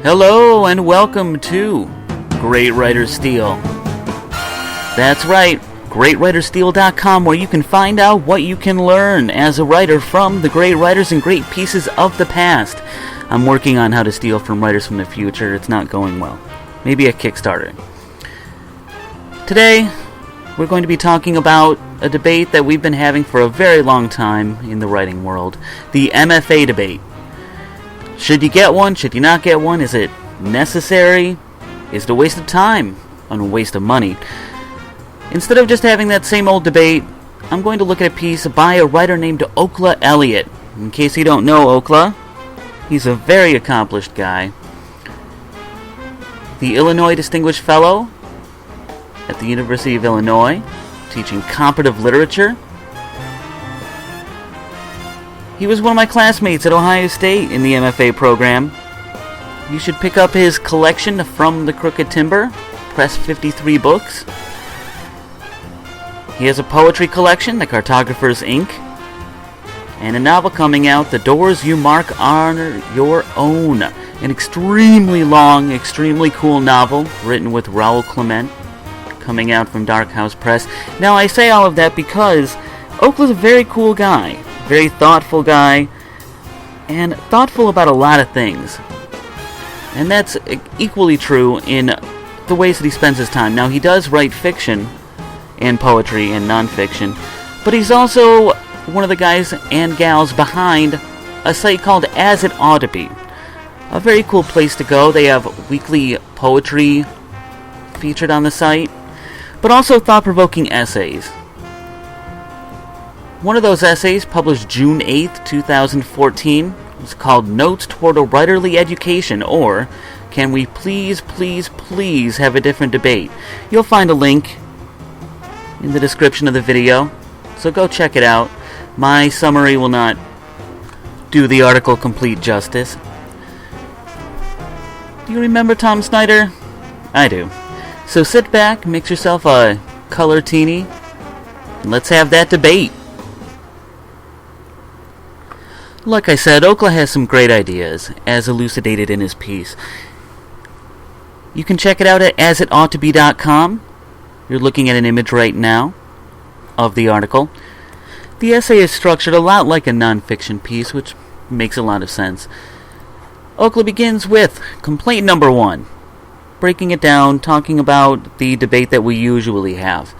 Hello and welcome to Great Writers Steal. That's right, greatwriterssteal.com, where you can find out what you can learn as a writer from the great writers and great pieces of the past. I'm working on how to steal from writers from the future. It's not going well. Maybe a Kickstarter. Today, we're going to be talking about a debate that we've been having for a very long time in the writing world, the MFA debate. Should you get one? Should you not get one? Is it necessary? Is it a waste of time? And a waste of money? Instead of just having that same old debate, I'm going to look at a piece by a writer named Okla Elliott. In case you don't know Okla, he's a very accomplished guy. The Illinois Distinguished Fellow at the University of Illinois, teaching comparative literature. He was one of my classmates at Ohio State in the MFA program. You should pick up his collection From the Crooked Timber, Press 53 books. He has a poetry collection, The Cartographer's Ink, and a novel coming out, The Doors You Mark Are Your Own. An extremely long, extremely cool novel written with Raoul Clement, coming out from Dark House Press. Now, I say all of that because Okla's a very cool guy. Very thoughtful guy, and thoughtful about a lot of things. And that's equally true in the ways that he spends his time. Now, he does write fiction and poetry and nonfiction, but he's also one of the guys and gals behind a site called As It Ought to Be. A very cool place to go. They have weekly poetry featured on the site, but also thought-provoking essays. One of those essays, published June 8th, 2014, was called Notes Toward a Writerly Education, or Can We Please, Please, Please Have a Different Debate? You'll find a link in the description of the video, so go check it out. My summary will not do the article complete justice. Do you remember Tom Snyder? I do. So sit back, mix yourself a color teeny, and let's have that debate. Like I said, Okla has some great ideas, as elucidated in his piece. You can check it out at asitoughtobe.com. You're looking at an image right now of the article. The essay is structured a lot like a nonfiction piece, which makes a lot of sense. Okla begins with complaint number 1, breaking it down, talking about the debate that we usually have.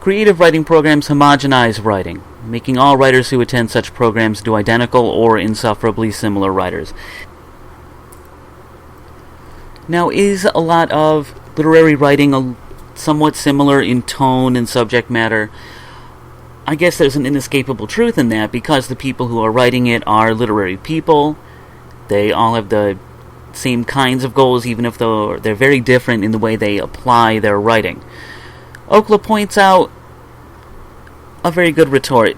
Creative writing programs homogenize writing, making all writers who attend such programs do identical or insufferably similar writers. Now, is a lot of literary writing somewhat similar in tone and subject matter? I guess there's an inescapable truth in that, because the people who are writing it are literary people. They all have the same kinds of goals, even if they're very different in the way they apply their writing. Okla points out a very good retort.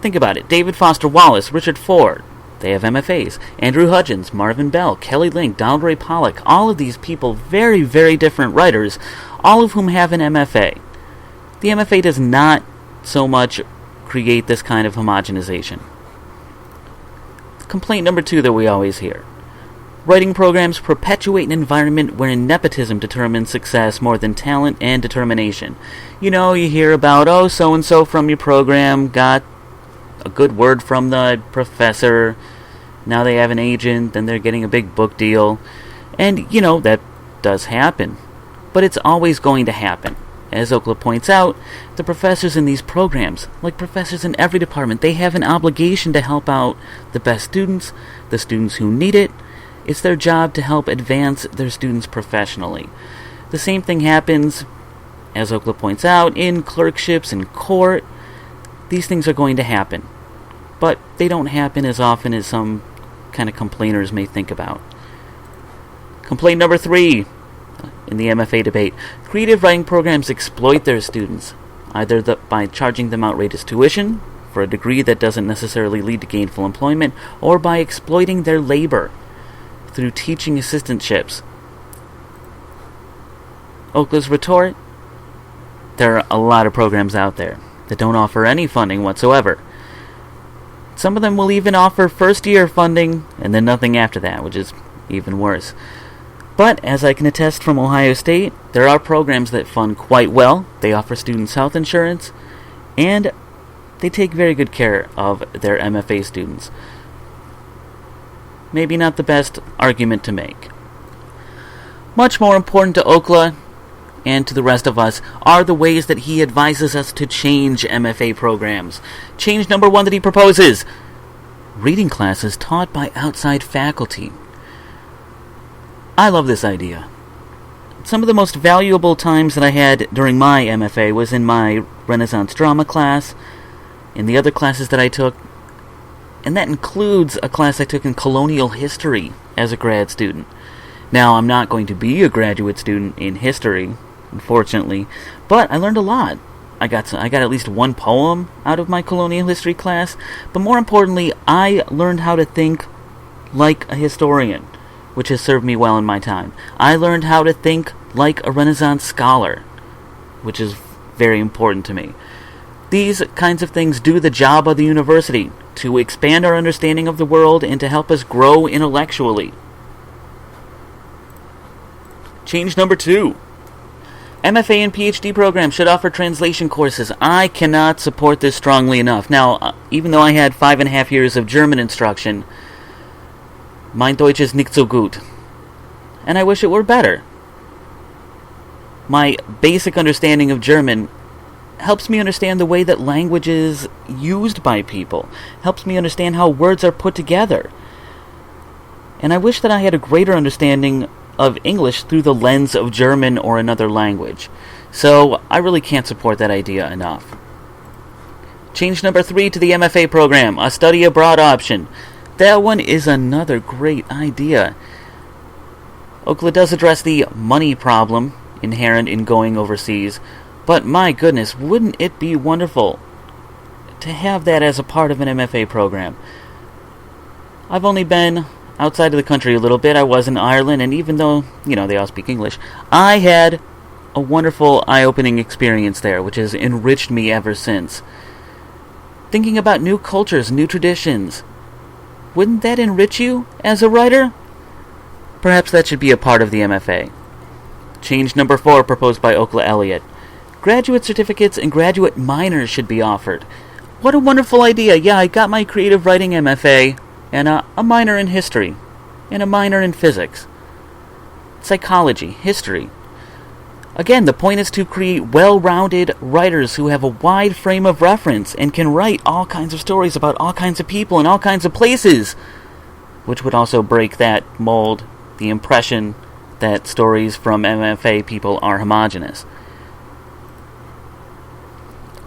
Think about it. David Foster Wallace, Richard Ford, they have MFAs. Andrew Hudgins, Marvin Bell, Kelly Link, Donald Ray Pollock, all of these people, very, very different writers, all of whom have an MFA. The MFA does not so much create this kind of homogenization. Complaint number 2 that we always hear. Writing programs perpetuate an environment wherein nepotism determines success more than talent and determination. You know, you hear about, so-and-so from your program got a good word from the professor, now they have an agent, then they're getting a big book deal. And, you know, that does happen. But it's always going to happen. As Okla points out, the professors in these programs, like professors in every department, they have an obligation to help out the best students, the students who need it. It's their job to help advance their students professionally. The same thing happens, as Okla points out, in clerkships and court. These things are going to happen, but they don't happen as often as some kind of complainers may think about. Complaint number 3 in the MFA debate. Creative writing programs exploit their students, either by charging them outrageous tuition for a degree that doesn't necessarily lead to gainful employment, or by exploiting their labor through teaching assistantships. Okla's retort: there are a lot of programs out there that don't offer any funding whatsoever. Some of them will even offer first-year funding and then nothing after that, which is even worse. But, as I can attest from Ohio State, there are programs that fund quite well. They offer students health insurance, and they take very good care of their MFA students. Maybe not the best argument to make. Much more important to Okla and to the rest of us are the ways that he advises us to change MFA programs. Change number 1 that he proposes: reading classes taught by outside faculty. I love this idea. Some of the most valuable times that I had during my MFA was in my Renaissance drama class, in the other classes that I took, and that includes a class I took in colonial history as a grad student. Now, I'm not going to be a graduate student in history, unfortunately, but I learned a lot. I got at least one poem out of my colonial history class, but more importantly, I learned how to think like a historian, which has served me well in my time. I learned how to think like a Renaissance scholar, which is very important to me. These kinds of things do the job of the university, to expand our understanding of the world and to help us grow intellectually. Change number 2. MFA and PhD programs should offer translation courses. I cannot support this strongly enough. Now, even though I had 5.5 years of German instruction, mein Deutsch ist nicht so gut, and I wish it were better. My basic understanding of German helps me understand the way that language is used by people, helps me understand how words are put together. And I wish that I had a greater understanding of English through the lens of German or another language. So I really can't support that idea enough. Change number 3 to the MFA program, a study abroad option. That one is another great idea. Okla does address the money problem inherent in going overseas, but my goodness, wouldn't it be wonderful to have that as a part of an MFA program? I've only been outside of the country a little bit. I was in Ireland, and even though, they all speak English, I had a wonderful, eye-opening experience there, which has enriched me ever since. Thinking about new cultures, new traditions, wouldn't that enrich you as a writer? Perhaps that should be a part of the MFA. Change number 4 proposed by Okla Elliott. Graduate certificates and graduate minors should be offered. What a wonderful idea. Yeah, I got my creative writing MFA and a minor in history and a minor in physics, psychology, history. Again, the point is to create well-rounded writers who have a wide frame of reference and can write all kinds of stories about all kinds of people in all kinds of places, which would also break that mold, the impression that stories from MFA people are homogenous.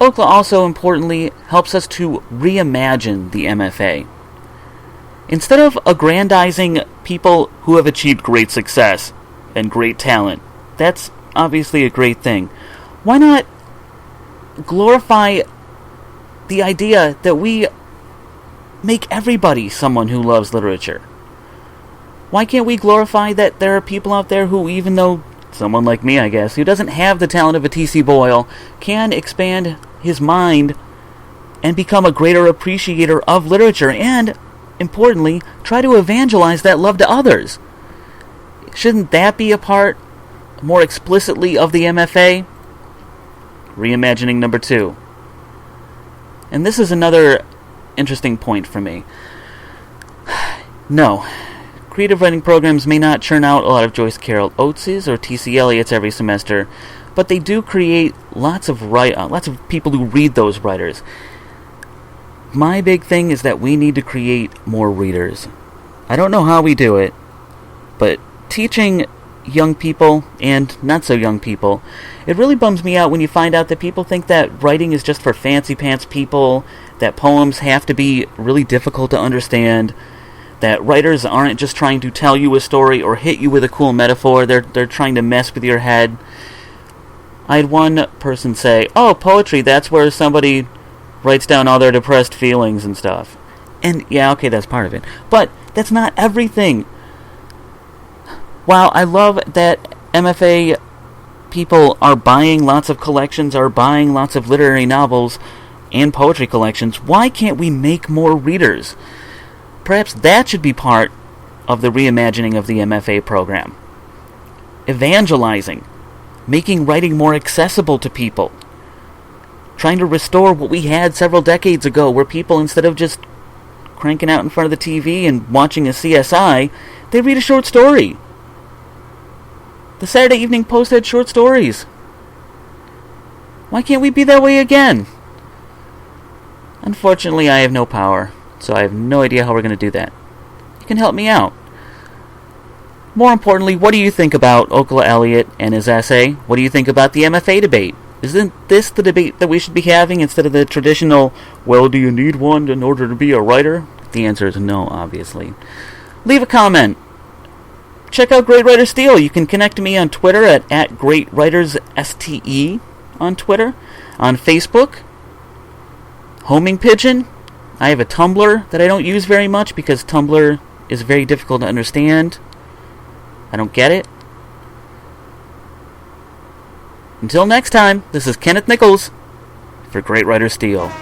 Okla also importantly helps us to reimagine the MFA. Instead of aggrandizing people who have achieved great success and great talent, that's obviously a great thing, why not glorify the idea that we make everybody someone who loves literature? Why can't we glorify that there are people out there who, even though someone like me, I guess, who doesn't have the talent of a T.C. Boyle, can expand his mind and become a greater appreciator of literature and, importantly, try to evangelize that love to others? Shouldn't that be a part, more explicitly, of the MFA? Reimagining number 2. And this is another interesting point for me. No, creative writing programs may not churn out a lot of Joyce Carol Oateses or T.C. Eliott's every semester, but they do create lots of people who read those writers. My big thing is that we need to create more readers. I don't know how we do it, but teaching young people and not so young people, it really bums me out when you find out that people think that writing is just for fancy pants people, that poems have to be really difficult to understand, that writers aren't just trying to tell you a story or hit you with a cool metaphor, they're trying to mess with your head. I had one person say, "Oh, poetry, that's where somebody writes down all their depressed feelings and stuff." And yeah, okay, that's part of it, but that's not everything. While I love that MFA people are buying lots of collections, are buying lots of literary novels and poetry collections, why can't we make more readers? Perhaps that should be part of the reimagining of the MFA program. evangelizing, making writing more accessible to people, trying to restore what we had several decades ago, where people, instead of just cranking out in front of the TV and watching a CSI, they read a short story. The Saturday Evening Post had short stories. Why can't we be that way again? Unfortunately, I have no power, so I have no idea how we're going to do that. You can help me out. More importantly, what do you think about Okla Elliott and his essay? What do you think about the MFA debate? Isn't this the debate that we should be having instead of the traditional, well, do you need one in order to be a writer? The answer is no, obviously. Leave a comment. Check out Great Writer Steele. You can connect to me on Twitter at GreatWritersSTE on Twitter. On Facebook, Homing Pigeon. I have a Tumblr that I don't use very much because Tumblr is very difficult to understand. I don't get it. Until next time, this is Kenneth Nichols for Great Writer Steele.